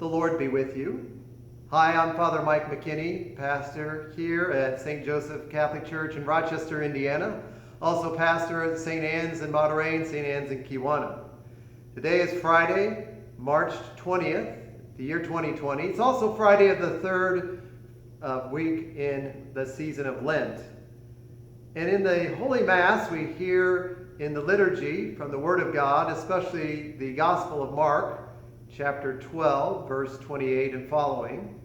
The Lord be with you. Hi, I'm Father Mike McKinney, pastor here at St. Joseph Catholic Church in Rochester, Indiana. Also pastor at St. Anne's in Monterey and St. Anne's in Kiwana. Today is Friday, March 20th, the year 2020. It's also Friday of the third week in the season of Lent. And in the Holy Mass, we hear in the liturgy from the Word of God, especially the Gospel of Mark, chapter 12, verse 28 and following,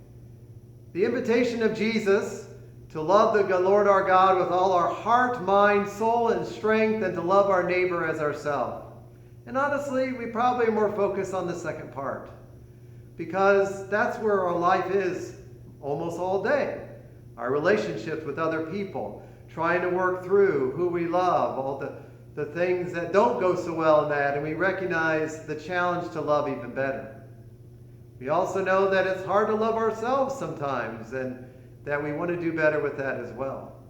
the invitation of Jesus to love the Lord our God with all our heart, mind, soul, and strength, and to love our neighbor as ourselves. And honestly, we probably are more focused on the second part, because that's where our life is almost all day. Our relationships with other people, trying to work through who we love, all the things that don't go so well in that, and we recognize the challenge to love even better. We also know that it's hard to love ourselves sometimes, and that we want to do better with that as well.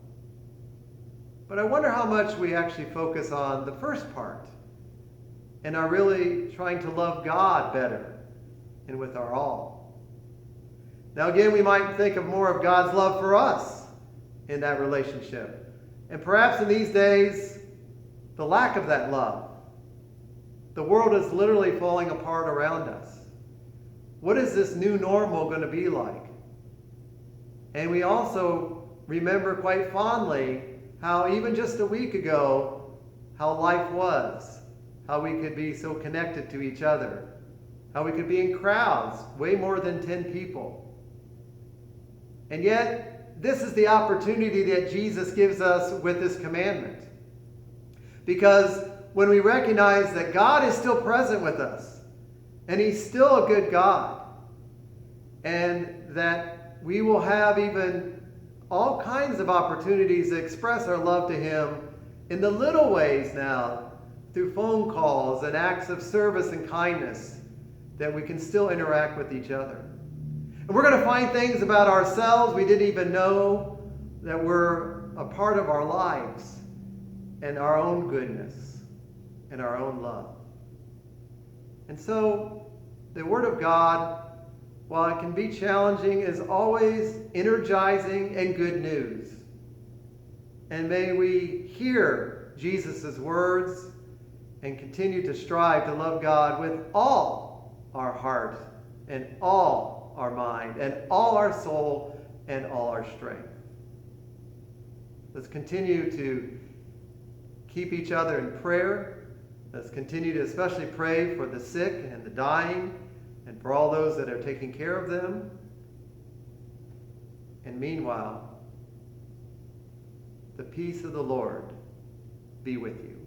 But I wonder how much we actually focus on the first part, and are really trying to love God better and with our all. Now again, we might think of more of God's love for us in that relationship. And perhaps in these days, the lack of that love. The world is literally falling apart around us. What is this new normal going to be like? And we also remember quite fondly how even just a week ago, how life was, how we could be so connected to each other, how we could be in crowds, way more than 10 people. And yet, this is the opportunity that Jesus gives us with this commandment. Because when we recognize that God is still present with us, and He's still a good God, and that we will have even all kinds of opportunities to express our love to Him in the little ways now, through phone calls and acts of service and kindness, that we can still interact with each other. And we're going to find things about ourselves we didn't even know that were a part of our lives, and our own goodness and our own love. And so the Word of God, while it can be challenging, is always energizing and good news. And may we hear Jesus' words and continue to strive to love God with all our heart and all our mind and all our soul and all our strength. Let's continue to keep each other in prayer. Let's continue to especially pray for the sick and the dying and for all those that are taking care of them. And meanwhile, the peace of the Lord be with you.